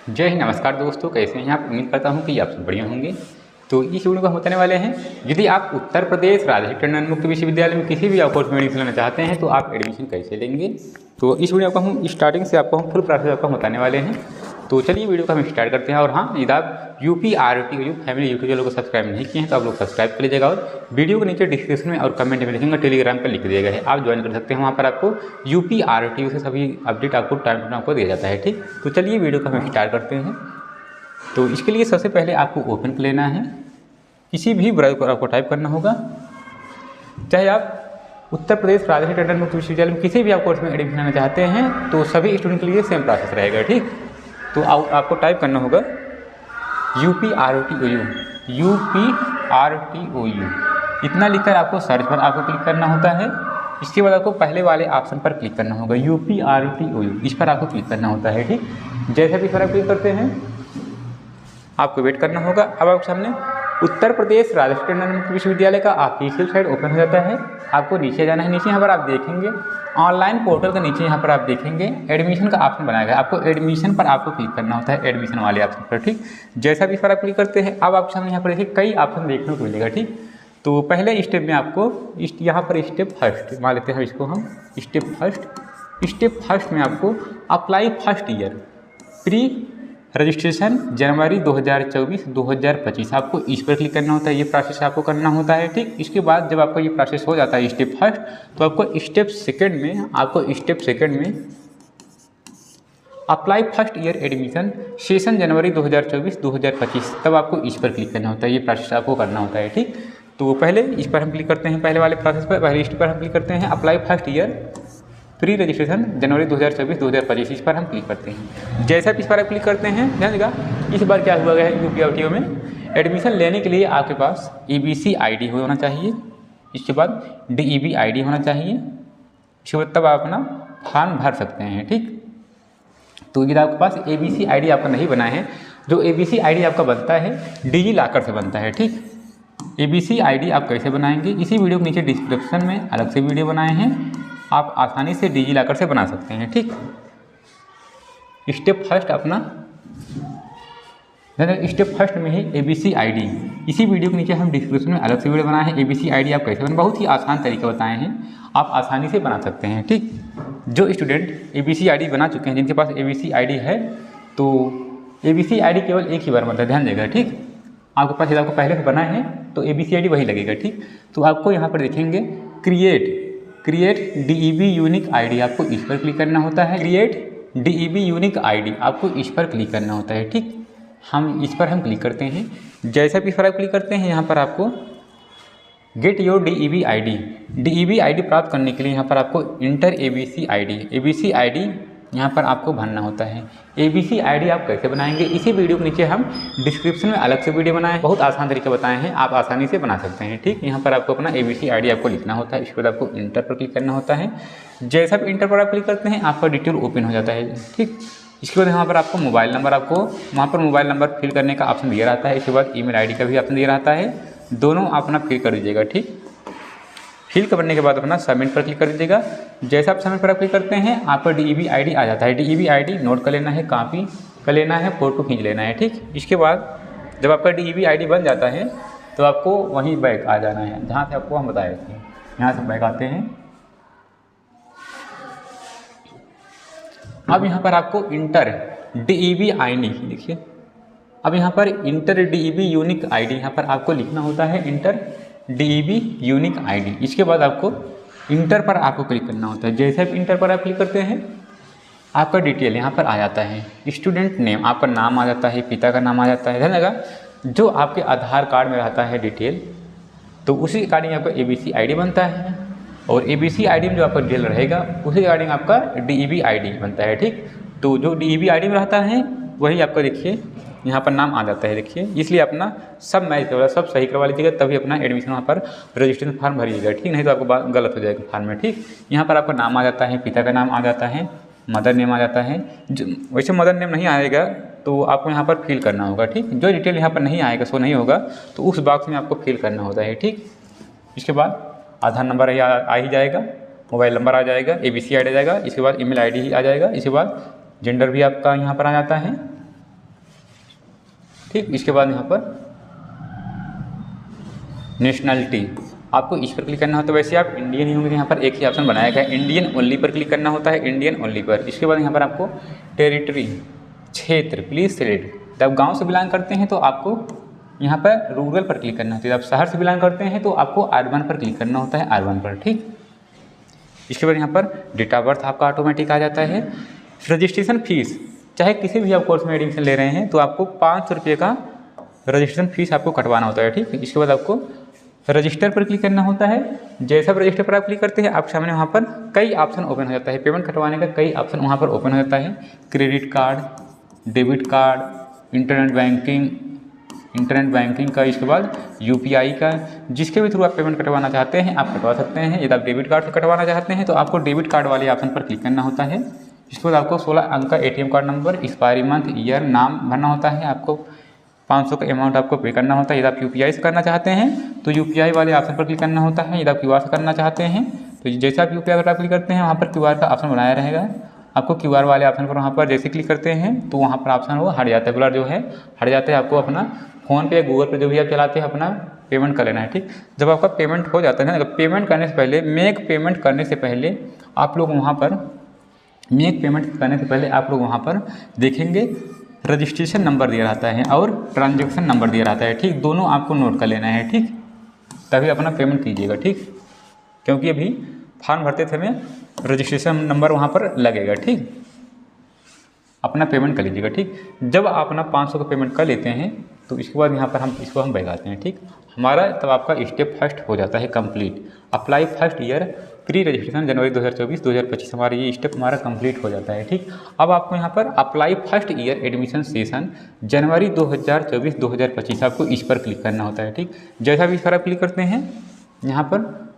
जय हिंद। नमस्कार दोस्तों, कैसे हैं आप? उम्मीद करता हूं कि आप सब बढ़िया होंगे। तो इस वीडियो को हम बताने वाले हैं, यदि आप उत्तर प्रदेश राजकीय टंडन मुक्त विश्वविद्यालय में किसी भी कोर्स में एडमिशन लेना चाहते हैं तो आप एडमिशन कैसे लेंगे। तो इस वीडियो को हम स्टार्टिंग से आपको हम फुल प्रोसेस आपको बताने वाले हैं। तो चलिए वीडियो को हम स्टार्ट करते हैं। और हाँ, यदि आप UPRT फैमिली यूट्यूब चैनल को सब्सक्राइब नहीं किए हैं तो आप लोग सब्सक्राइब कर लीजिएगा और वीडियो के नीचे डिस्क्रिप्शन में और कमेंट में लिखेंगे, टेलीग्राम पर लिख दिएगा है, आप ज्वाइन कर सकते हैं। वहाँ पर आपको UPRT से सभी अपडेट आपको टाइम टू टाइम आपको दिया जाता है। ठीक, तो चलिए वीडियो को हम स्टार्ट करते हैं। तो इसके लिए सबसे पहले आपको ओपन कर लेना है, किसी भी ब्राउज़र पर आपको टाइप करना होगा। चाहे आप उत्तर प्रदेश राजकीय टंडन मुक्त विश्वविद्यालय में किसी भी आप कोर्स में एडमिशन लेना चाहते हैं तो सभी स्टूडेंट के लिए सेम प्रोसेस रहेगा। ठीक, तो आपको टाइप करना होगा UPRTOU इतना लिखकर आपको सर्च पर आपको क्लिक करना होता है। इसके बाद आपको पहले वाले ऑप्शन पर क्लिक करना होगा, UPRTOU, इस पर आपको क्लिक करना होता है। ठीक, जैसे भी इस पर आप क्लिक करते हैं आपको वेट करना होगा। अब आपके सामने उत्तर प्रदेश राजकीय टंडन मुक्त विश्वविद्यालय का ऑफिशियल साइट ओपन हो जाता है। आपको नीचे जाना है, नीचे यहाँ पर आप देखेंगे ऑनलाइन पोर्टल के नीचे यहाँ पर आप देखेंगे एडमिशन का ऑप्शन बनाया गया है। आपको एडमिशन पर आपको क्लिक करना होता है, एडमिशन वाले ऑप्शन पर। ठीक, जैसा भी इस पर आप क्लिक करते हैं अब आपके सामने यहाँ पर देखिए कई ऑप्शन देखने को मिलेगा। ठीक, तो पहले स्टेप में आपको यहाँ पर स्टेप फर्स्ट मान लेते हैं इसको हम स्टेप फर्स्ट में आपको apply first year pre registration January 2024-2025 आपको इस पर क्लिक करना होता है। ये प्रोसेस आपको करना होता है। ठीक, इसके बाद जब आपको ये प्रोसेस हो जाता है स्टेप फर्स्ट, तो आपको स्टेप सेकंड में apply first year admission session January 2024-2025 तब आपको इस पर क्लिक करना होता है। ये प्रोसेस आपको करना होता है। ठीक, तो पहले इस पर हम क्लिक करते हैं, पहले वाले प्रोसेस पर, पहले स्टेप पर हम क्लिक करते हैं apply first year pre registration January 2024-2025 इस पर हम क्लिक करते हैं। जैसा इस पर आप क्लिक करते हैं ध्यान देगा, इस बार क्या हुआ गया है UPRTO में एडमिशन लेने के लिए आपके पास ABC ID होना चाहिए, इसके बाद DEB ID होना चाहिए, इसके बाद तब आप अपना फॉर्म भर सकते हैं। ठीक, तो यदि आपके पास ABC ID आपका नहीं बना है, जो ABC ID आपका बनता है डिजिलॉकर से बनता है। ठीक, ABC ID आप कैसे बनाएंगे, इसी वीडियो के नीचे डिस्क्रिप्शन में अलग से वीडियो बनाए हैं, आप आसानी से डिजिलॉकर से बना सकते हैं। ठीक, स्टेप फर्स्ट अपना स्टेप फर्स्ट में ही ABC ID, इसी वीडियो के नीचे हम डिस्क्रिप्शन में अलग से वीडियो बनाए हैं। ABC ID आप कैसे बनाएं, बहुत ही आसान तरीका बताए हैं, आप आसानी से बना सकते हैं। ठीक, जो स्टूडेंट ABC ID बना चुके हैं, जिनके पास ABC ID है, तो ABC ID केवल एक ही बार बनता है, ध्यान देगा। ठीक, आपके पास यदि आपको पहले से बना है तो ABC ID वही लगेगा। ठीक, तो आपको यहाँ पर देखेंगे क्रिएट DEB यूनिक ID, आपको इस पर क्लिक करना होता है। क्रिएट DEB यूनिक ID आपको इस पर क्लिक करना होता है। ठीक, हम इस पर क्लिक करते हैं। जैसा भी इस पर आप क्लिक करते हैं यहाँ पर आपको गेट योर DEB ID प्राप्त करने के लिए यहाँ पर आपको इंटर ABC ID यहाँ पर आपको भरना होता है। ABC ID आप कैसे बनाएंगे, इसी वीडियो के नीचे हम डिस्क्रिप्शन में अलग से वीडियो बनाए हैं, बहुत आसान तरीके बताए हैं, आप आसानी से बना सकते हैं। ठीक, यहाँ पर आपको अपना ABC ID आपको लिखना होता है, इसके बाद आपको इंटर पर क्लिक करना होता है। जैसा भी इंटर पर आप क्लिक करते हैं आपका डिटेल ओपन हो जाता है। ठीक, इसके बाद यहाँ पर आपको मोबाइल नंबर, आपको वहाँ पर मोबाइल नंबर फिल करने का ऑप्शन दिया रहता है, इसके बाद email ID का भी ऑप्शन दिया रहता है, दोनों अपना फिल कर दीजिएगा। ठीक, फिल करने के बाद अपना सबमिट पर क्लिक कर दीजिएगा। जैसा आप सबमिट पर क्लिक करते हैं आपका DEB ID आ जाता है। DEB ID नोट कर लेना है, कॉपी कर लेना है, फोटो खींच लेना है। ठीक, इसके बाद जब आपका DEB ID बन जाता है तो आपको वहीं बैक आ जाना है, जहाँ से आपको हम बताए थे, यहाँ से बैक आते हैं। अब यहाँ पर आपको इंटर DEB ID देखिए, अब यहाँ पर इंटर DEB यूनिक ID यहाँ पर आपको लिखना होता है, इंटर DEB यूनिक ID। इसके बाद आपको इंटर पर आपको क्लिक करना होता है। जैसे आप इंटर पर आप क्लिक करते हैं आपका डिटेल यहाँ पर आ जाता है, स्टूडेंट नेम, आपका नाम आ जाता है, पिता का नाम आ जाता है, ध्यान लगा, जो आपके आधार कार्ड में रहता है डिटेल, तो उसी अकॉर्डिंग आपका ABC ID बनता है, और ABC ID में जो आपका डिटेल रहेगा उसी अकॉर्डिंग आपका DEB ID बनता है। ठीक, तो जो DEB ID में रहता है वही आपका देखिए यहाँ पर नाम आ जाता है। देखिए, इसलिए अपना सब मैच करवा, सब सही करवा लीजिएगा, तभी अपना एडमिशन वहाँ पर रजिस्ट्रेशन फॉर्म भरिएगा। ठीक, नहीं तो आपको बात गलत हो जाएगा फॉर्म में। ठीक, यहाँ पर आपका नाम आ जाता है, पिता का नाम आ जाता है, मदर नेम आ जाता है। वैसे मदर नेम नहीं आएगा तो आपको यहाँ पर फिल करना होगा। ठीक, जो डिटेल यहाँ पर नहीं आएगा, शो नहीं होगा, तो उस बॉक्स में आपको फिल करना होता है। ठीक, इसके बाद आधार नंबर आ ही जाएगा, मोबाइल नंबर आ जाएगा, ABC ID आ जाएगा, इसके बाद email ID ही आ जाएगा, इसके बाद जेंडर भी आपका यहाँ पर आ जाता है, ठीक। इसके बाद यहाँ पर नेशनलिटी, आपको इस पर क्लिक करना होता है। वैसे आप इंडियन ही होंगे, यहाँ पर एक ही ऑप्शन बनाया गया है, इंडियन ओनली पर क्लिक करना होता है, इंडियन ओनली पर। इसके बाद यहाँ पर आपको टेरिटरी, क्षेत्र, प्लीज सिलेक्ट। जब गांव से बिलोंग करते हैं तो आपको यहाँ पर रूरल पर क्लिक करना होता है, जब शहर से बिलोंग करते हैं तो आपको अर्बन पर क्लिक करना होता है, अर्बन पर, ठीक। इसके बाद यहाँ पर डेट ऑफ बर्थ आपका ऑटोमेटिक आ जाता है। रजिस्ट्रेशन फीस, चाहे किसी भी आप कोर्स में एडमिशन ले रहे हैं तो आपको 500 रुपये का रजिस्ट्रेशन फीस आपको कटवाना होता है, ठीक। इसके बाद आपको रजिस्टर पर क्लिक करना होता है। जैसा रजिस्टर पर आप क्लिक करते हैं आपके सामने वहाँ पर कई ऑप्शन ओपन हो जाता है, पेमेंट कटवाने का कई ऑप्शन वहाँ पर ओपन हो जाता है। Credit card, debit card, internet banking का, इसके बाद UPI का, जिसके भी थ्रू आप पेमेंट कटवाना चाहते हैं आप कटवा सकते हैं। यदि आप डेबिट कार्ड से कटवाना चाहते हैं तो आपको डेबिट कार्ड वाले ऑप्शन पर क्लिक करना होता है। इसके बाद आपको 16 अंक का ATM card number, expiry month, year, नाम भरना होता है। आपको 500 का अमाउंट आपको पे करना होता है। यदि आप UPI से करना चाहते हैं तो UPI वाले ऑप्शन पर क्लिक करना होता है। यदि आप QR से करना चाहते हैं तो जैसे आप UPI पर क्लिक करते हैं वहाँ पर QR का ऑप्शन बनाया रहेगा। आपको QR वाले ऑप्शन पर वहाँ पर जैसे क्लिक करते हैं तो वहाँ पर ऑप्शन वो हट जाता है, ब्लर जो है हट जाता है। आपको अपना फ़ोन पे या गूगल पे जो भी आप चलाते हैं अपना पेमेंट कर लेना है, ठीक। जब आपका पेमेंट हो जाता है ना, पेमेंट करने से पहले मेक पेमेंट करने से पहले आप लोग वहाँ पर देखेंगे रजिस्ट्रेशन नंबर दिया रहता है और ट्रांजैक्शन नंबर दिया रहता है, ठीक। दोनों आपको नोट कर लेना है, ठीक, तभी अपना पेमेंट कीजिएगा, ठीक। क्योंकि अभी फॉर्म भरते समय रजिस्ट्रेशन नंबर वहाँ पर लगेगा, ठीक। अपना पेमेंट कर लीजिएगा, ठीक। जब आप अपना 500 का पेमेंट कर लेते हैं तो इसके बाद यहाँ पर हम इसको बैठाते हैं, ठीक। हमारा तब आपका स्टेप फर्स्ट हो जाता है complete. Apply first year pre registration January 2024-2025 हमारा ये स्टेप हमारा कंप्लीट हो जाता है, ठीक। अब आपको यहाँ पर apply first year admission session January 2024-2025 आपको इस पर क्लिक करना होता है, ठीक। जैसा भी इस पर आप क्लिक करते हैं यहाँ पर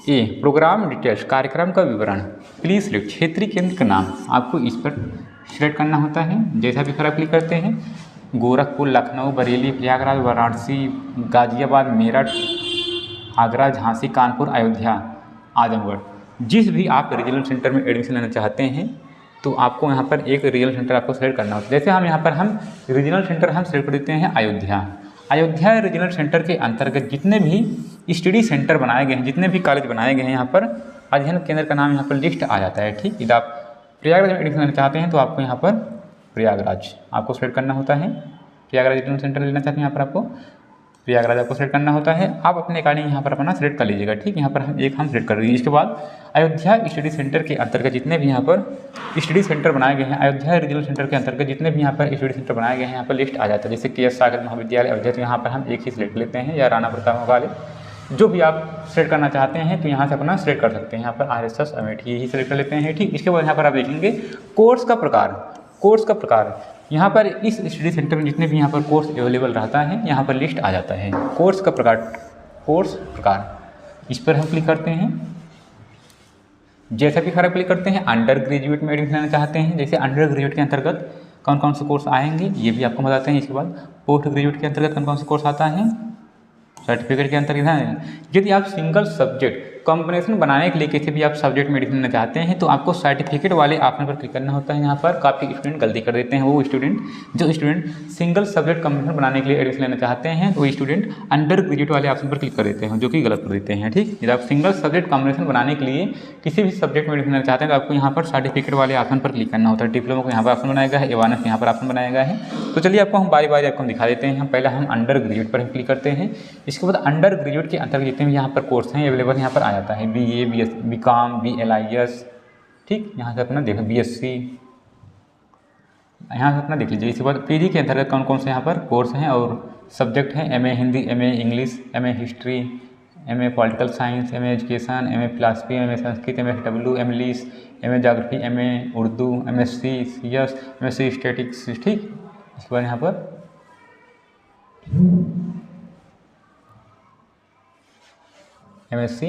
ए प्रोग्राम डिटेल्स, कार्यक्रम का विवरण, प्लीज सिलेक्ट, क्षेत्रीय केंद्र का नाम आपको इस पर सिलेक्ट करना होता है। जैसा भी इस पर आप क्लिक करते हैं गोरखपुर, लखनऊ, बरेली, प्रयागराज, वाराणसी, गाजियाबाद, मेरठ, आगरा, झांसी, कानपुर, अयोध्या, आजमगढ़, जिस भी आप रीजनल सेंटर में एडमिशन लेना चाहते हैं तो आपको यहाँ पर एक रीजनल सेंटर आपको सेलेक्ट करना होता है। जैसे हम यहाँ पर रीजनल सेंटर हम सेलेक्ट कर देते हैं अयोध्या रीजनल सेंटर के अंतर्गत जितने भी स्टडी सेंटर बनाए गए हैं, जितने भी कॉलेज बनाए गए हैं, यहाँ पर अध्ययन केंद्र का नाम यहाँ पर लिस्ट आ जाता है, ठीक। यदि आप प्रयागराज में एडमिशन लेना चाहते हैं तो आपको यहाँ पर प्रयागराज आपको सेलेक्ट करना होता है। प्रयागराज रीजनल सेंटर लेना चाहते हैं यहाँ पर आपको प्रयागराज आपको सेलेक्ट करना होता है। आप अपने अकॉर्डिंग यहाँ पर अपना सेलेक्ट कर लीजिएगा, ठीक। यहाँ पर हम सेलेक्ट कर देंगे। इसके बाद अयोध्या स्टडी सेंटर के अंतर्गत जितने भी यहाँ पर स्टडी सेंटर बनाए गए हैं, अयोध्या रीजनल सेंटर के अंतर्गत जितने भी यहाँ पर स्टडी सेंटर बनाए गए हैं यहाँ पर लिस्ट आ जाता है। जैसे KS सागर महाविद्यालय अयोध्या, तो यहाँ पर हम एक ही सिलेक्ट लेते हैं, या राणा प्रताप कॉलेज, जो भी आप सेलेक्ट करना चाहते हैं तो यहाँ से अपना सेलेक्ट कर सकते हैं। यहाँ पर RSS अमेठी यही सेलेक्ट कर लेते हैं, ठीक। इसके बाद यहाँ पर आप देखेंगे कोर्स का प्रकार यहाँ पर इस स्टडी सेंटर में जितने भी यहाँ पर कोर्स अवेलेबल रहता है यहाँ पर लिस्ट आ जाता है। कोर्स प्रकार इस पर हम क्लिक करते हैं। जैसा भी खराब क्लिक करते हैं अंडर ग्रेजुएट में एडमिशन लेना चाहते हैं, जैसे अंडर ग्रेजुएट के अंतर्गत कौन कौन से कोर्स आएंगे ये भी आपको बताते हैं। इसके बाद पोस्ट ग्रेजुएट के अंतर्गत कौन कौन से कोर्स आता है, सर्टिफिकेट के अंतर्गत है। यदि आप सिंगल सब्जेक्ट कॉम्बिनेशन बनाने के लिए किसी भी आप सब्जेक्ट में एडमिशन लेना चाहते हैं तो आपको सर्टिफिकेट वाले ऑप्शन पर क्लिक करना होता है। यहाँ पर काफ़ी स्टूडेंट गलती कर देते हैं, वो स्टूडेंट सिंगल सब्जेक्ट कॉम्बिनेशन बनाने के लिए एडमिशन लेना चाहते हैं तो वो स्टूडेंट अंडर ग्रेजुएट वाले ऑप्शन पर क्लिक कर देते हैं, जो कि गलत कर देते हैं, ठीक। यदि आप सिंगल सब्जेक्ट कॉम्बिनेशन बनाने के लिए किसी भी सब्जेक्ट में एडमिशन लेना चाहते हैं तो आपको यहाँ पर सर्टिफिकेट वाले ऑप्शन पर क्लिक करना होता है। डिप्लोमा को यहाँ पर ऑप्शन बनाया गया है, एवानस यहाँ पर ऑप्शन बनाया गया है। तो चलिए आपको हम बारी बारी आपको दिखा देते हैं। पहले हम अंडर ग्रेजुएट पर क्लिक करते हैं। इसके बाद अंडर ग्रेजुएट के अंतर्गत जितने भी यहाँ पर कोर्स हैं अवेलेबल यहाँ पर आ जाता है। BA, BCom, BLIS, ठीक। यहाँ से अपना देखो BSc यहाँ से अपना देख लीजिए। इसके बाद PG के अंतर्गत कौन कौन से यहाँ पर कोर्स हैं और सब्जेक्ट हैं। MA Hindi, MA English, MA history, MA political science, MA education, MA philosophy, MA Sanskrit, MSW, English, MA geography, MA Urdu, MSc CS, MSc statics, ठीक। इसके बाद यहाँ पर MSc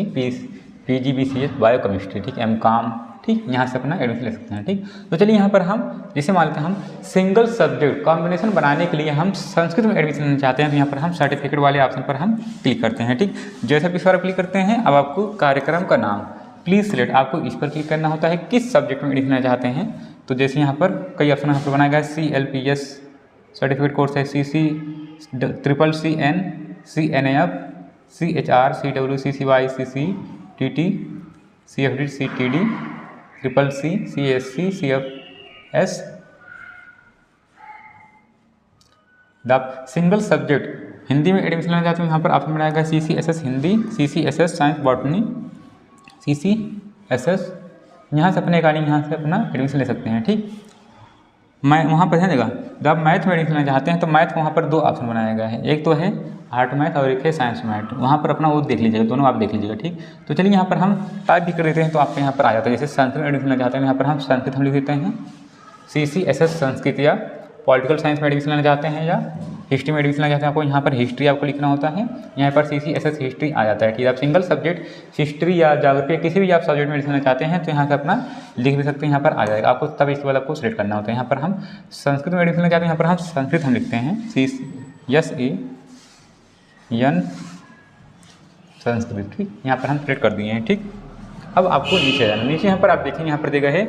PG BCS बायोकेमिस्ट्री, ठीक। MCom, ठीक। यहाँ से अपना एडमिशन ले सकते हैं, ठीक। तो चलिए यहाँ पर हम जैसे मान लेते हैं हम सिंगल सब्जेक्ट कॉम्बिनेशन बनाने के लिए हम संस्कृत में एडमिशन लेना चाहते हैं तो यहाँ पर हम सर्टिफिकेट वाले ऑप्शन पर हम क्लिक करते हैं, ठीक। जैसे भी इस पर क्लिक करते हैं अब आपको कार्यक्रम का नाम प्लीज सिलेक्ट आपको इस पर क्लिक करना होता है किस सब्जेक्ट में एडमिशन लेना चाहते हैं। तो जैसे यहाँ पर कई ऑप्शन यहाँ पर बनाया गया है CLPS, सर्टिफिकेट कोर्स है CC CCN CNAF CHR CW CCY CCTT CFD CTD CCC CSC CFS। The single subject Hindi में एडमिशन लेना चाहते हैं, यहाँ पर ऑप्शन बनाएगा CCSS Hindi, CCSS science botany, CCSS। यहाँ से अपने अकॉर्डिंग यहाँ से अपना एडमिशन ले सकते हैं। ठीक, मैं वहाँ पर ध्यान देगा, जब आप मैथ में एडमिशन लेना चाहते हैं तो मैथ वहाँ पर 2 ऑप्शन बनाया गया है, एक तो है आर्ट मैथ और एक है साइंस मैथ। वहाँ पर अपना वो देख लीजिएगा, दोनों आप देख लीजिएगा। ठीक, तो चलिए यहाँ पर हम टाइप भी कर देते हैं तो आपको यहाँ पर आ जाता है। जैसे संस्कृत में एडमिशन लेना चाहते हैं, यहाँ पर हम संस्कृत हम लिख देते हैं CCSS संस्कृत, या पॉलिटिकल साइंस में एडमिशन लेना चाहते हैं या हिस्ट्री में एडमिशन लेना चाहते हैं, आपको यहाँ पर हिस्ट्री आपको लिखना होता है, यहाँ पर CCSS हिस्ट्री आ जाता है। ठीक है, आप सिंगल सब्जेक्ट हिस्ट्री या ज्योग्राफी किसी भी आप सब्जेक्ट में एडमिशन लेना चाहते हैं तो यहाँ से अपना लिख भी सकते हैं, यहाँ पर आ जाएगा आपको। तब इसके बाद आपको सिलेक्ट करना होता है। यहाँ पर हम संस्कृत में एडमिशन लेना चाहते हैं, यहाँ पर हम संस्कृत हम लिखते हैं CSAN संस्कृत। ठीक, यहाँ पर हम सिलेक्ट कर दिए हैं। ठीक, अब आपको नीचे जाना, नीचे यहाँ पर आप देखेंगे, यहाँ पर देगा है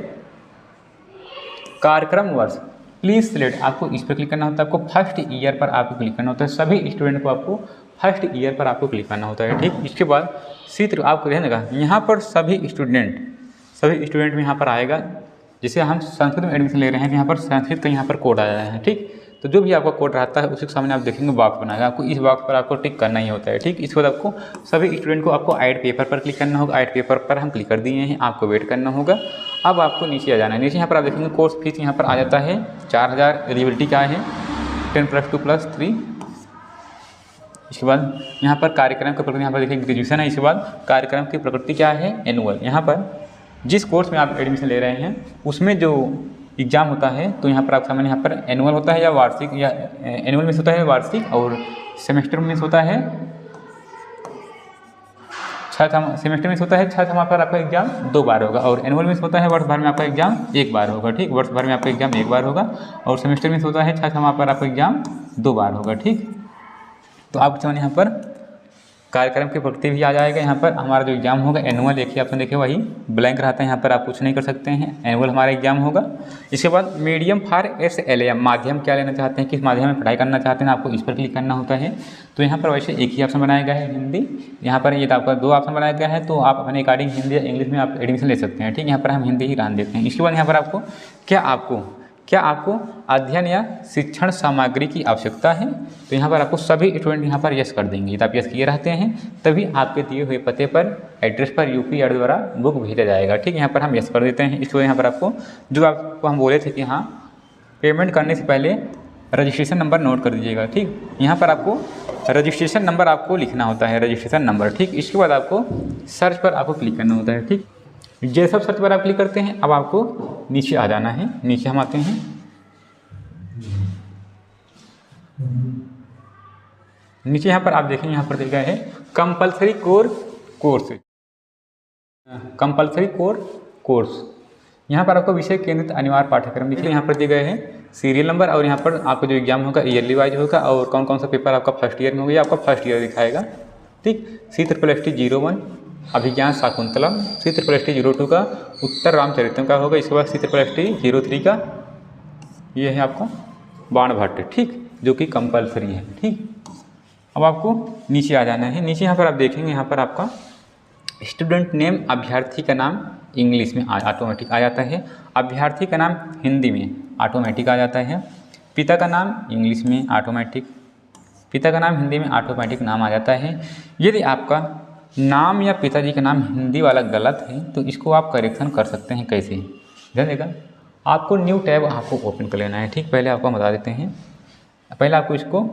कार्यक्रम वर्ष, प्लीज़ सिलेक्ट, आपको इस पर क्लिक करना होता है। आपको फर्स्ट ईयर पर आपको क्लिक करना होता है, सभी स्टूडेंट को आपको फर्स्ट ईयर पर आपको क्लिक करना होता है। ठीक, इसके बाद चित्र आपको ध्यान देगा, यहाँ पर सभी स्टूडेंट में यहाँ पर आएगा। जैसे हम संस्कृत में एडमिशन ले रहे हैं तो यहाँ पर संस्कृत का यहाँ पर कोड आया है। ठीक, तो जो भी आपका कोड रहता है उसी के सामने आप देखेंगे बॉक्स बनाएगा, आपको इस बॉक्स पर आपको टिक करना ही होता है। ठीक, इसके बाद आपको सभी स्टूडेंट को आपको ऐड पेपर पर क्लिक करना होगा। ऐड पेपर पर हम क्लिक कर दिए हैं, आपको वेट करना होगा। अब आपको नीचे आ जाना है, नीचे यहाँ पर आप देखेंगे कोर्स फीस यहाँ पर आ जाता है 4000। एलिजिबिलिटी क्या है 10+2+3। इसके बाद यहाँ पर कार्यक्रम की प्रकृति, यहाँ पर देखिए ग्रेजुएशन है। इसके बाद कार्यक्रम की प्रकृति क्या है एनुअल। यहाँ पर जिस कोर्स में आप एडमिशन ले रहे हैं उसमें जो एग्ज़ाम होता है तो यहाँ पर आप सामान्य यहाँ पर एनुअल होता है या वार्षिक, या एनुअल मिस होता है वार्षिक, और सेमेस्टर मिस होता है 6 सेमेस्टर मिस होता है 6 समय पर आपका एग्जाम 2 बार होगा, और एनुअल मिस होता है वर्ष भर में आपका एग्जाम 1 बार होगा। ठीक, वर्ष भर में आपका एग्जाम 1 बार होगा, और सेमेस्टर मिस होता है 6 समय पर आपका एग्जाम 2 बार होगा। ठीक, तो आप सामान्य यहाँ पर कार्यक्रम की प्रकृति भी आ जाएगा। यहाँ पर हमारा जो एग्जाम होगा एनुअल, एक ही ऑप्शन देखिए वही ब्लैंक रहता है, यहाँ पर आप कुछ नहीं कर सकते हैं, एनुअल हमारा एग्जाम होगा। इसके बाद मीडियम फॉर SLM, माध्यम क्या लेना चाहते हैं, किस माध्यम में पढ़ाई करना चाहते हैं, आपको इस पर क्लिक करना होता है। तो यहाँ पर वैसे एक ही ऑप्शन बनाया गया है हिंदी, यहाँ पर ये आपका 2 ऑप्शन बनाया गया है, तो आप अपने अकॉर्डिंग हिंदी या इंग्लिश में आप एडमिशन ले सकते हैं। ठीक, यहाँ पर हम हिंदी ही रहने देते हैं। इसके बाद यहाँ पर आपको क्या आपको अध्ययन या शिक्षण सामग्री की आवश्यकता है, तो यहाँ पर आपको सभी स्टूडेंट यहाँ पर यस कर देंगे। यदि आप यस किए रहते हैं तभी आपके दिए हुए पते पर एड्रेस पर UP द्वारा बुक भेजा जाएगा। ठीक, यहाँ पर हम यस कर देते हैं। इसके बाद यहाँ पर आपको जो आपको हम बोले थे कि हाँ पेमेंट करने से पहले रजिस्ट्रेशन नंबर नोट कर दीजिएगा। ठीक, यहाँ पर आपको रजिस्ट्रेशन नंबर आपको लिखना होता है, रजिस्ट्रेशन नंबर। ठीक, इसके बाद आपको सर्च पर आपको क्लिक करना होता है। ठीक, जैसे सब सर्च पर आप क्लिक करते हैं अब आपको नीचे आ जाना है। नीचे हम आते हैं, नीचे यहाँ पर आप देखेंगे यहाँ पर दिया है compulsory core course, compulsory core course. यहाँ पर आपको विषय केंद्रित अनिवार्य पाठ्यक्रम देखिए यहाँ पर दिए गए हैं, सीरियल नंबर, और यहाँ पर आपको जो एग्जाम होगा ईयरली वाइज होगा, और कौन कौन सा पेपर आपका फर्स्ट ईयर में होगा, आपका फर्स्ट ईयर दिखाएगा। ठीक, CSST 01 अभिज्ञान शाकुंतलम, CSST 02 का उत्तर रामचरितम का होगा। इसके बाद CSST 03 का ये है आपका बाणभट्ट। ठीक, जो कि कंपलसरी है। ठीक, अब आपको नीचे आ जाना है। नीचे यहाँ पर आप देखेंगे यहाँ पर आपका स्टूडेंट नेम, अभ्यर्थी का नाम इंग्लिश में ऑटोमेटिक आ जाता है, अभ्यर्थी का नाम हिंदी में ऑटोमेटिक आ जाता है, पिता का नाम इंग्लिश में ऑटोमेटिक, पिता का नाम हिंदी में ऑटोमेटिक नाम आ जाता है। यदि आपका नाम या पिताजी का नाम हिंदी वाला गलत है तो इसको आप करेक्शन कर सकते हैं। कैसे ध्यान देगा, आपको न्यू टैब आपको ओपन कर लेना है। ठीक, पहले आपको बता देते हैं, पहले आपको इसको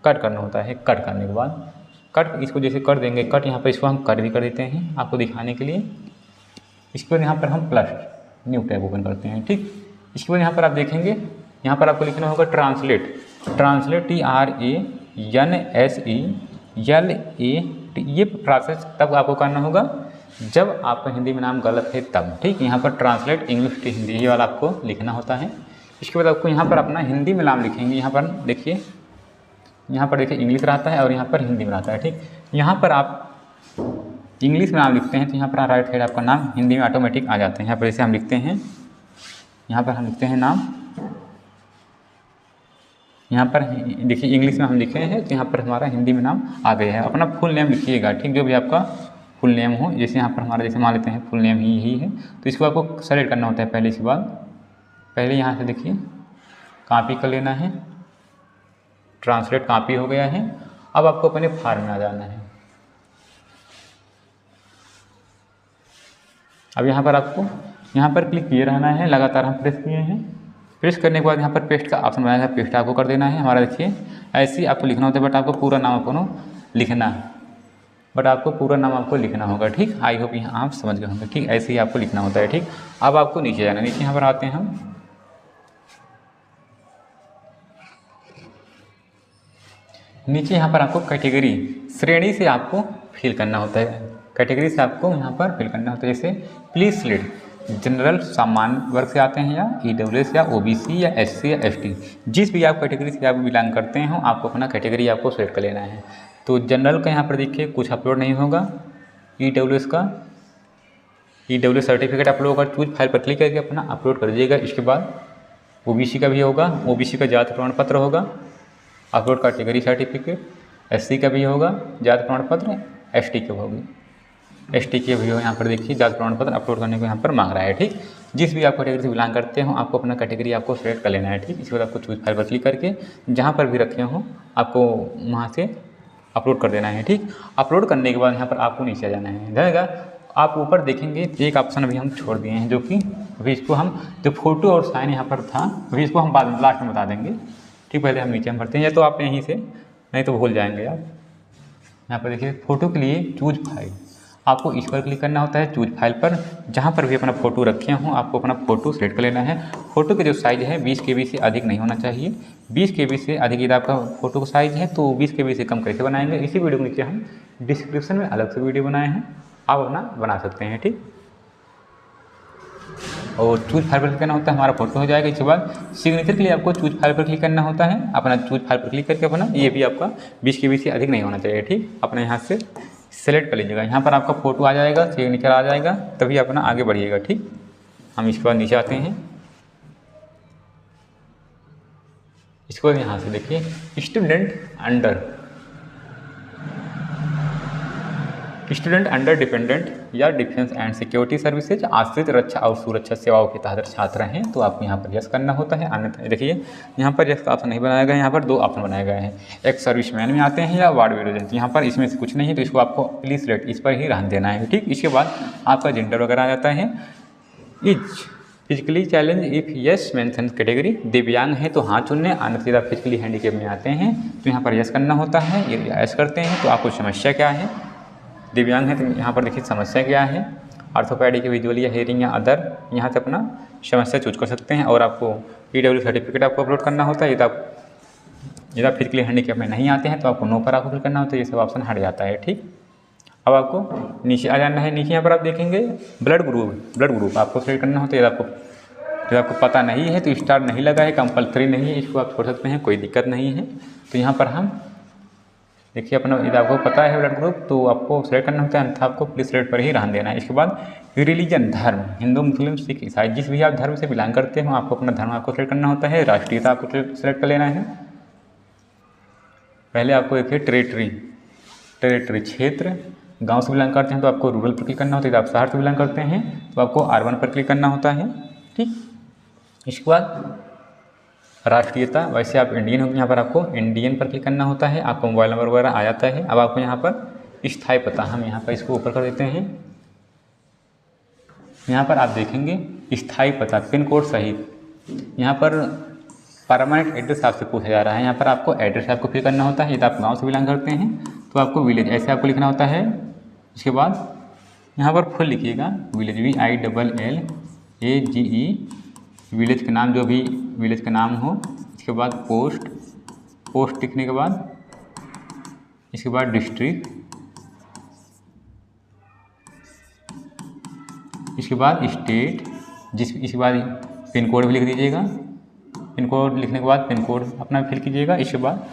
कट करना होता है। कट करने के बाद कट इसको जैसे कर देंगे कट, यहाँ पर इसको हम कट भी कर देते हैं आपको दिखाने के लिए। इसके बाद यहाँ पर हम प्लस न्यू टैब ओपन करते हैं। ठीक, इसके बाद यहाँ पर आप देखेंगे यहाँ पर आपको लिखना होगा ट्रांसलेट, ट्रांसलेट TRANSLAT। ये प्रोसेस तब आपको करना होगा जब आपका हिंदी में नाम गलत है तब। ठीक, यहाँ पर ट्रांसलेट इंग्लिश टू हिंदी ये वाला आपको लिखना होता है। इसके बाद आपको यहाँ पर अपना हिंदी में नाम लिखेंगे। यहाँ पर देखिए, यहाँ पर देखिए इंग्लिश रहता है और यहाँ पर हिंदी में रहता है। ठीक, यहाँ पर आप इंग्लिश में नाम लिखते हैं तो यहाँ पर राइट साइड आपका नाम हिंदी में ऑटोमेटिक आ जाते हैं। यहाँ पर जैसे हम लिखते हैं, यहाँ पर हम लिखते हैं नाम यहाँ पर देखिए इंग्लिश में हम लिखे हैं तो यहाँ पर हमारा हिंदी में नाम आ गया है। अपना फुल नेम लिखिएगा, ठीक, जो भी आपका फुल नेम हो। जैसे यहाँ पर हमारा जैसे मान लेते हैं फुल नेम ही यही है, तो इसको आपको सेलेक्ट करना होता है पहले। इसके बाद पहले यहाँ से देखिए कॉपी कर लेना है, ट्रांसलेट कॉपी हो गया है। अब आपको अपने फार्म में आ जाना है। अब यहाँ पर आपको यहाँ पर क्लिक किए रहना है, लगातार हम प्रेस किए हैं। प्रेस करने के बाद यहाँ पर पेस्ट का ऑप्शन बनाया है, पेस्ट आपको कर देना है। हमारा देखिए ऐसे ही आपको लिखना होता है, बट आपको पूरा नाम आपको लिखना होगा, ठीक। आई होप यहाँ आप समझ गए होंगे, ठीक। ऐसे ही आपको लिखना होता है, ठीक। अब आपको नीचे जाना है। नीचे यहाँ पर आते हैं हम, नीचे यहाँ पर आपको कैटेगरी श्रेणी से आपको फिल करना होता है। कैटेगरी से आपको यहाँ पर फिल करना होता है। जैसे प्लीज सिलेक्ट जनरल, सामान्य वर्ग से आते हैं, या EWS या OBC या SC या ST, जिस भी आप कैटेगरी से आप बिलोंग करते हो, आपको अपना कैटेगरी आपको सेलेक्ट कर लेना है। तो जनरल का यहाँ पर देखिए कुछ अपलोड नहीं होगा। EWS सर्टिफिकेट अपलोड होगा, चूज फाइल पर क्लिक करके अपना अपलोड कर दीजिएगा। इसके बाद OBC का भी होगा, OBC का जाति प्रमाण पत्र होगा, अपलोड कैटेगरी सर्टिफिकेट। SC का भी होगा जाति प्रमाण पत्र, ST की होगी, ST की भी हो। यहाँ पर देखिए जाति प्रमाण पत्र अपलोड करने को यहाँ पर मांग रहा है, ठीक। जिस भी आप कैटेगरी से बिलोंग करते हो, आपको अपना कैटेगरी आपको सेलेक्ट कर लेना है, ठीक। इसके बाद आपको चूज फाइल पर क्लिक करके जहाँ पर भी रखे हो आपको वहाँ से अपलोड कर देना है, ठीक। अपलोड करने के बाद यहाँ पर आपको नीचे आ जाना है। जाएगा आप ऊपर देखेंगे एक ऑप्शन अभी हम छोड़ दिए हैं, जो कि अभी इसको हम जो फोटो और साइन यहाँ पर था, अभी इसको हम बाद लास्ट में बता देंगे, ठीक। पहले हम नीचे हम भरते हैं, या तो आप यहीं से, नहीं तो भूल जाएंगे आप। यहाँ पर देखिए फ़ोटो के लिए चूज फाइल, आपको इस पर क्लिक करना होता है। चूज फाइल पर जहाँ पर भी अपना फ़ोटो रखे हों, आपको अपना फ़ोटो सेलेक्ट कर लेना है। फ़ोटो का जो साइज़ है 20 KB से अधिक नहीं होना चाहिए। 20 KB से अधिक यदि आपका फ़ोटो का साइज़ है तो 20 KB से कम कैसे बनाएंगे, इसी वीडियो के नीचे हम डिस्क्रिप्शन में अलग से वीडियो बनाए हैं, आप अपना बना सकते हैं, ठीक। और चूज फाइल पर क्लिक करना होता है, हमारा फोटो हो जाएगा। इसके बाद सिग्नेचर के लिए आपको चूज फाइल पर क्लिक करना होता है। अपना चूज फाइल पर क्लिक करके अपना ये भी आपका 20 KB से अधिक नहीं होना चाहिए, ठीक। अपने यहाँ से सेलेक्ट कर लीजिएगा। यहाँ पर आपका फ़ोटो आ जाएगा, सिग्नेचर आ जाएगा, तभी अपना आगे बढ़िएगा, ठीक। हम इसके बाद नीचे आते हैं। इसके बाद यहाँ से देखिए स्टूडेंट अंडर डिपेंडेंट या डिफेंस एंड सिक्योरिटी सर्विसेज, आश्रित रक्षा और सुरक्षा सेवाओं के तहत छात्र हैं, तो आपको यहाँ पर यस करना होता है। अन्यथा देखिए यहाँ पर यस का ऑप्शन नहीं बनाया गया, यहाँ पर 2 ऑप्शन बनाए गए हैं, एक सर्विसमैन में आते हैं या वार्ड एजेंट। यहाँ पर इसमें से कुछ नहीं है, तो इसको आपको प्लीज सिलेक्ट इस पर ही रहने देना है, ठीक। इसके बाद आपका जेंडर वगैरह आ जाता है। Is physically challenge if yes mention category, दिव्यांग है तो हाँ चुनने, अन्यथा फिजिकली हैंडीकेप में आते हैं तो यहाँ पर यस करना होता है। यदि यस करते हैं तो आपको समस्या क्या है, दिव्यांग है तो यहाँ पर देखिए समस्या क्या है, ऑर्थोपेडिक, विजुअल या हेयरिंग या अदर, यहाँ से अपना समस्या चूज कर सकते हैं। और आपको EWS सर्टिफिकेट आपको अपलोड करना होता है। यदि आप फिजिकली हैंडीकेप में नहीं आते हैं तो आपको नो पर आपको फिल करना होता है, ये सब ऑप्शन हट जाता है, ठीक। अब आपको नीचे आ जाना है। नीचे यहाँ पर आप देखेंगे ब्लड ग्रुप आपको सेलेक्ट करना होता है। यदि आपको पता नहीं है तो स्टार नहीं लगा है, कंपलसरी नहीं है, इसको आप छोड़ सकते हैं, कोई दिक्कत नहीं है। तो यहाँ पर हम देखिए अपना यदि आपको पता है ब्लड ग्रुप तो आपको सेलेक्ट करना होता है, अन्यथा आपको प्लीज सिलेक्ट पर ही रहने देना है। इसके बाद रिलीजन, धर्म, हिंदू, मुस्लिम, सिख, ईसाई, जिस भी आप धर्म से बिलोंग करते हो आपको अपना धर्म आपको सेलेक्ट करना होता है। राष्ट्रीयता आपको सेलेक्ट कर लेना है। पहले आपको देखिए टेरिटरी क्षेत्र, गांव से बिलोंग करते हैं तो आपको रूरल पर क्लिक करना होता है। यदि आप शहर से बिलोंग करते हैं तो आपको अर्बन पर क्लिक करना होता है, ठीक। इसके बाद राष्ट्रीयता, वैसे आप इंडियन होंगे, यहाँ पर आपको इंडियन पर क्लिक करना होता है। आपको मोबाइल नंबर वगैरह आ जाता है। अब आपको यहाँ पर स्थायी पता, हम यहाँ पर इसको ऊपर कर देते हैं। यहाँ पर आप देखेंगे स्थायी पता, पिन कोड सहित यहाँ पर परमानेंट एड्रेस आपसे पूछा जा रहा है। यहाँ पर आपको एड्रेस आपको फिल करना होता है। यदि आप गाँव से बिलोंग करते हैं तो आपको विलेज ऐसे आपको लिखना होता है। इसके बाद यहाँ पर फुल लिखिएगा विलेज, VILLAGE, विलेज का नाम, जो भी विलेज का नाम हो। इसके बाद पोस्ट लिखने के बाद इसके बाद डिस्ट्रिक्ट, इसके बाद स्टेट, इसके बाद पिन कोड भी लिख दीजिएगा। पिन कोड लिखने के बाद पिन कोड अपना फिल कीजिएगा। इसके बाद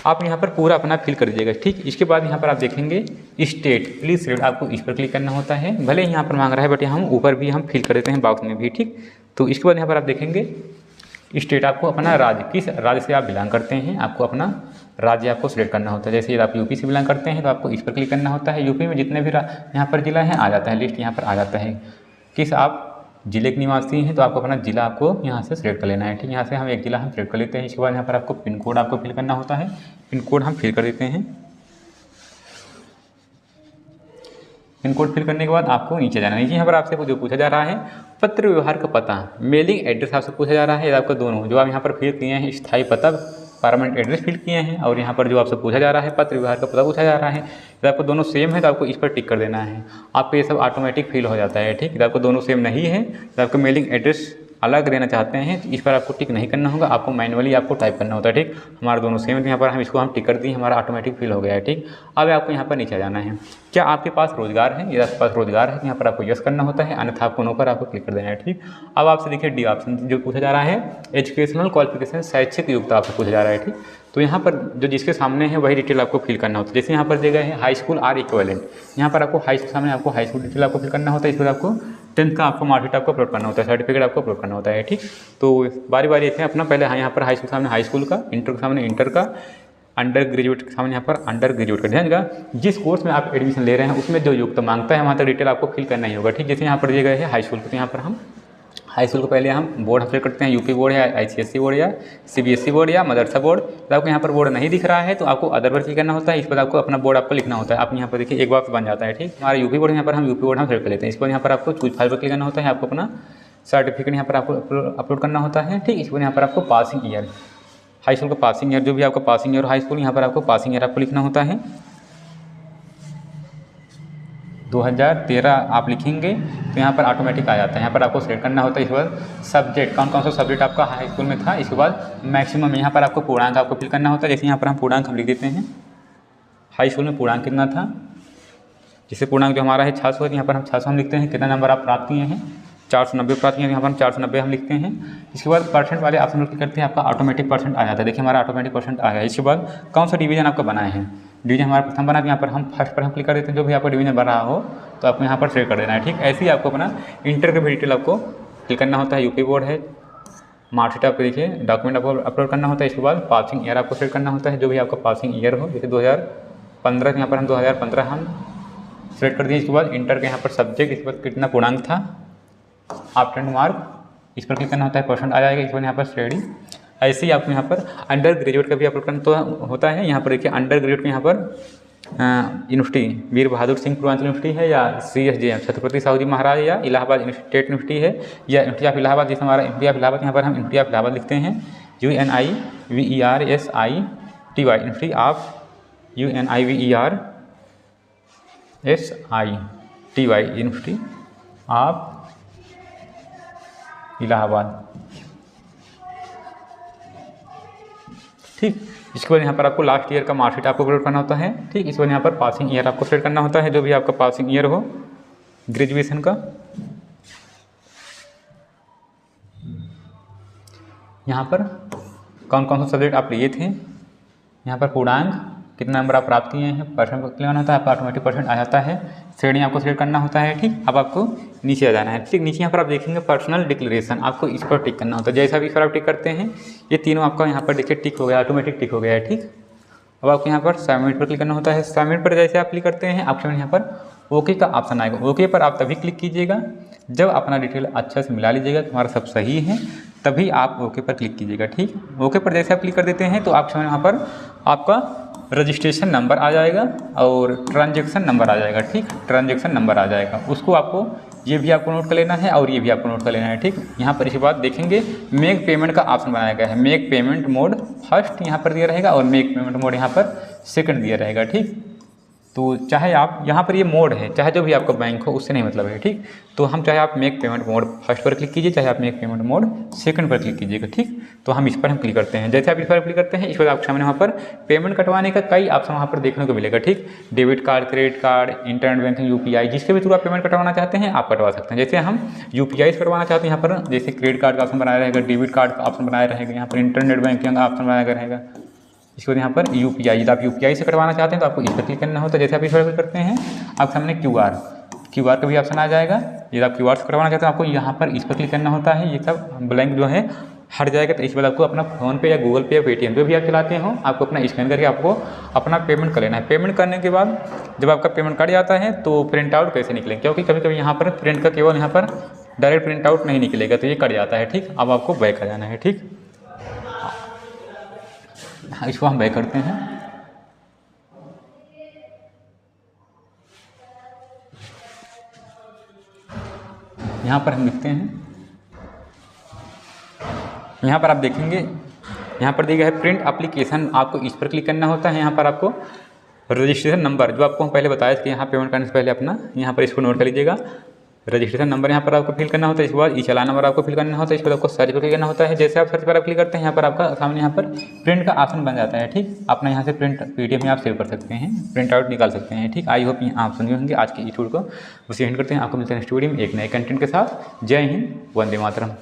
आप यहाँ पर पूरा अपना फिल कर दीजिएगा, ठीक। इसके बाद यहाँ पर आप देखेंगे स्टेट, प्लीज सिलेक्ट, आपको इस पर क्लिक करना होता है। भले ही यहाँ पर मांग रहा है बट हम ऊपर भी हम फिल कर देते हैं बॉक्स में भी, ठीक। तो इसके बाद यहाँ पर आप देखेंगे स्टेट आपको अपना राज्य, किस राज्य से आप बिलोंग करते हैं, आपको अपना राज्य आपको सिलेक्ट करना होता है। जैसे यदि आप यूपी से बिलोंग करते हैं तो आपको इस पर क्लिक करना होता है। यूपी में जितने भी यहाँ पर जिला हैं आ जाता है, लिस्ट यहाँ पर आ जाता है। किस आप जिले के निवासी हैं तो आपको अपना जिला आपको यहाँ से सिलेक्ट कर लेना है, ठीक। यहाँ से हम एक जिला हम सिलेक्ट कर लेते हैं। इसके बाद यहाँ पर आपको पिन कोड आपको फिल करना होता है। पिन कोड हम फिल कर देते हैं। पिन कोड फिल करने के बाद आपको नीचे जाना है। नीचे यहाँ पर आपसे जो पूछा जा रहा है पत्र व्यवहार का पता, मेलिंग एड्रेस आपसे पूछा जा रहा है। आपको दोनों जो आप यहाँ पर फिल किए हैं, स्थायी पता परमानेंट एड्रेस फिल किए हैं, और यहाँ पर जो आपसे पूछा जा रहा है पत्र व्यवहार का पता पूछा जा रहा है, यदि आपको दोनों सेम है तो आपको इस पर टिक कर देना है। आपको ये सब ऑटोमेटिक फिल हो जाता है, ठीक। यदि आपको दोनों सेम नहीं है तो आपको मेलिंग एड्रेस अलग देना चाहते हैं तो इस पर आपको टिक नहीं करना होगा, आपको मैनुअली आपको टाइप करना होता है, ठीक। हमारे दोनों सेम है, यहाँ पर हम इसको हम टिक कर दिए, हमारा ऑटोमेटिक फिल हो गया है, ठीक। अब आपको यहाँ पर नीचे जाना है। क्या आपके पास रोजगार है? यदि आपके पास रोजगार है तो यहाँ पर आपको यस करना होता है, अन्यथा आपको नो पर आपको क्लिक कर देना है, ठीक। अब आपसे देखिए डी ऑप्शन जो पूछा जा रहा है एजुकेशनल क्वालिफिकेशन, शैक्षिक योग्यता आपसे पूछा जा रहा है, ठीक। तो यहाँ पर जो जिसके सामने है वही डिटेल आपको फिल करना होता है। जैसे यहाँ पर दिए गए हैं हाई स्कूल आर इक्विवेलेंट, यहाँ पर आपको हाई स्कूल सामने आपको हाई स्कूल डिटेल आपको फिल करना होता है। इस पर आपको 10th का आपको मार्कशीट आपको अपलोड करना होता है, सर्टिफिकेट आपको अपलोड करना होता है, ठीक। तो बारी बारी ऐसे अपना पहले यहाँ पर हाई स्कूल सामने हाई स्कूल का, इंटर के सामने इंटर का, अंडर ग्रेजुएट के सामने यहाँ पर अंडर ग्रेजुएट का। ध्यान का जिस कोर्स में आप एडमिशन ले रहे हैं उसमें जो योग्यता मांगता है वहाँ तक डिटेल आपको फिल करना ही होगा, ठीक। जैसे यहाँ पर दिए गए हैं हाई स्कूल को, तो यहाँ पर हम हाई स्कूल को पहले हम बोर्ड सेलेक्ट करते हैं, यूपी बोर्ड या ICSE बोर्ड या CBSE बोर्ड या मदरसा बोर्ड। तो आपको यहाँ पर बोर्ड नहीं दिख रहा है तो आपको अदर पर क्लिक करना होता है। इस पर आपको अपना बोर्ड आपको लिखना होता है। आप यहाँ पर देखिए एक बॉक्स बन जाता है, ठीक। हमारा यूपी बोर्ड यहाँ पर हम यूपी बोर्ड हम सेलेक्ट कर लेते हैं। इस पर यहाँ पर आपको चूज फाइल पर क्लिक करना होता है, आपको अपना सर्टिफिकेट यहाँ पर आपको अपलोड करना होता है, ठीक। इस पर यहाँ पर आपको पासिंग ईयर, हाई स्कूल का पासिंग ईयर, जो भी आपका पासिंग ईयर हाई स्कूल, यहाँ पर आपको पासिंग ईयर आपको लिखना होता है 2013 आप लिखेंगे तो यहाँ पर ऑटोमेटिक आ जाता है। यहाँ पर आपको सेलेक्ट करना होता है। इसके बाद सब्जेक्ट कौन कौन सा सब्जेक्ट आपका हाई स्कूल में था। इसके बाद मैक्सिमम यहाँ पर आपको पूर्णांक आपको फिल करना होता है। जैसे यहाँ पर हम पूर्णांक हम लिख देते हैं, हाई स्कूल में पूर्णांक कितना था। जैसे पूर्णांक जो हमारा है 600 है, यहाँ पर हम 600 हम लिखते हैं। कितना नंबर आप प्राप्त किए हैं, 490 प्राप्त किए हैं, यहाँ पर हम 490 हम लिखते हैं। इसके बाद परसेंट वाले ऑप्शन क्लिक करते हैं, आपका ऑटोमेटिक परसेंट आ जाता है। देखिए हमारा ऑटोमेटिक परसेंट आ गया। इसके बाद कौन सा डिवीजन आपका बनाए हैं, डिवीजन हमारा प्रथम बना, यहाँ पर हम फर्स्ट पर हम क्लिक कर देते हैं। जो भी आपका डिवीजन बना हो तो आपको यहाँ पर सेलेक्ट कर देना है, ठीक। ऐसे ही आपको अपना इंटर का भी डिटेल आपको क्लिक करना होता है। यूपी बोर्ड है, मार्कशीट आपको देखिए डॉक्यूमेंट आपको अपलोड करना होता है। इसके बाद पासिंग ईयर आपको सेलेक्ट करना होता है, जो भी आपका पासिंग ईयर हो। जैसे 2015 यहाँ पर हम 2015 हम सेलेक्ट कर दिए। इसके बाद इंटर के यहाँ पर सब्जेक्ट, इसके बाद कितना पूर्णांक था, आफ्टर मार्क, इस पर क्लिक करना होता है, परसेंट आ जाएगा। इस पर यहाँ पर श्रेणी। ऐसे ही आपको यहाँ पर अंडर ग्रेजुएट का भी अपलोड करना तो होता है। यहाँ पर देखिए अंडर ग्रेजुएट के यहाँ पर यूनिवर्सिटी वीर बहादुर सिंह पूर्वांचल यूनिवर्सिटी है, या CSJM छत्रपति साहू जी महाराज, या इलाहाबाद स्टेट यूनिवर्सिटी है, या यूनिवर्सिटी ऑफ इलाहाबाद। जैसे हमारा यूनिवर्सिटी ऑफ इलाहाबाद, यहाँ पर हम यूनिवर्सिटी ऑफ इलाहाबाद लिखते हैं, UNIVERSITY university of UNIVERSITY university of Allahabad, ठीक। इसके बाद यहाँ पर आपको लास्ट ईयर का मार्कशीट आपको अपलोड करना होता है, ठीक। इसके बाद यहाँ पर पासिंग ईयर आपको सेलेक्ट करना होता है, जो भी आपका पासिंग ईयर हो ग्रेजुएशन का। यहाँ पर कौन कौन सा सब्जेक्ट आप लिए थे, यहाँ पर पूर्णांक कितना नंबर आप प्राप्त किए हैं, परसेंट पर क्लिक करना होता है, आपका ऑटोमेटिक परसेंट आ जाता है। श्रेणी आपको सिलेक्ट करना होता है, ठीक। अब आपको नीचे आ जाना है, ठीक। नीचे यहाँ पर आप देखेंगे पर्सनल डिक्लेरेशन, आपको इस पर टिक करना होता है। जैसा भी इस पर आप टिक करते हैं ये तीनों आपका यहाँ पर देखिए टिक हो गया, ऑटोमेटिक टिक हो गया है, ठीक। अब आपको यहाँ पर सबमिट पर क्लिक करना होता है। सबमिट पर जैसे आप क्लिक करते हैं आपके यहाँ पर ओके का ऑप्शन आएगा। ओके पर आप तभी क्लिक कीजिएगा जब अपना डिटेल अच्छा से मिला लीजिएगा, तुम्हारा सब सही है, तभी आप ओके पर क्लिक कीजिएगा, ठीक। ओके पर जैसे आप क्लिक कर देते हैं तो आपके यहाँ पर आपका रजिस्ट्रेशन नंबर आ जाएगा और ट्रांजैक्शन नंबर आ जाएगा, ठीक। ट्रांजैक्शन नंबर आ जाएगा, उसको आपको ये भी आपको नोट कर लेना है और ये भी आपको नोट कर लेना है, ठीक। यहाँ पर इसके बाद देखेंगे मेक पेमेंट का ऑप्शन बनाया गया है। मेक पेमेंट मोड फर्स्ट यहाँ पर दिया रहेगा और मेक पेमेंट मोड यहाँ पर सेकंड दिया रहेगा, ठीक। तो चाहे आप यहाँ पर ये मोड है, चाहे जो भी आपका बैंक हो उससे नहीं मतलब है, ठीक। तो हम चाहे आप मेक पेमेंट मोड फर्स्ट पर क्लिक कीजिए, चाहे आप मेक पेमेंट मोड सेकंड पर क्लिक कीजिएगा, ठीक। तो हम इस पर हम क्लिक करते हैं। जैसे आप इस पर क्लिक करते हैं इस पर आपके सामने वहाँ पर पेमेंट कटवाने का कई ऑप्शन वहाँ पर देखने को मिलेगा, ठीक। Debit card, credit card, internet banking, UPI, जिसके भी थ्रू आप पेमेंट कटवाना चाहते हैं आप कटवा सकते हैं। जैसे हम UPI से कटवाना चाहते हैं, यहाँ पर जैसे क्रेडिट कार्ड का ऑप्शन बनाया रहेगा, डेबिट कार्ड का ऑप्शन बनाया रहेगा, यहाँ पर इंटरनेट बैंकिंग का ऑप्शन बनाया रहेगा। इसके बाद यहाँ पर UPI, यदि आप UPI से कटवाना चाहते हैं तो आपको इस पर क्लिक करना होता है। जैसे आप इस पर क्लिक करते हैं आपके सामने QR का भी ऑप्शन आ जाएगा। यदि आप QR से कटवाना चाहते हैं आपको यहाँ पर इस पर क्लिक करना होता है। ये सब ब्लैंक जो है हट जाएगा तो इसके बाद आपको अपना फ़ोन पे या गूगल पे या पेटीएम जो भी आप चलाते हो आपको अपना स्कैन करके आपको अपना पेमेंट कर लेना है। पेमेंट करने के बाद जब आपका पेमेंट कट जाता है तो प्रिंट आउट कैसे निकलेंगे, क्योंकि कभी कभी यहाँ पर प्रिंट का केवल यहाँ पर डायरेक्ट प्रिंट आउट नहीं निकलेगा तो ये कट जाता है। ठीक, अब आपको बैक आ जाना है। ठीक, इसको हम बैक करते हैं। यहाँ पर हम लिखते हैं, यहाँ पर आप देखेंगे यहाँ पर दिया गया है प्रिंट एप्लीकेशन, आपको इस पर क्लिक करना होता है। यहाँ पर आपको रजिस्ट्रेशन नंबर जो आपको पहले बताया कि यहाँ पेमेंट करने से पहले अपना यहाँ पर इसको नोट कर लीजिएगा। रजिस्ट्रेशन नंबर यहाँ पर आपको फिल करना होता है। इसके बाद ई चालान नंबर आपको फिल करना होता है। इसके बाद आपको सर्च पर क्लिक करना होता है। जैसे आप सर्च पर आप क्लिक करते हैं यहाँ पर आपका सामने यहाँ पर प्रिंट का ऑप्शन बन जाता है। ठीक, अपना यहाँ से प्रिंट पीडीएफ में आप सेव कर सकते हैं, प्रिंट आउट निकाल सकते हैं। ठीक, आई होप आप समझे होंगे आज की इस वीडियो को। उसे एंड करते हैं। आपको मिलते हैं नेक्स्ट वीडियो में एक नए कंटेंट के साथ। जय हिंद, वंदे मातरम।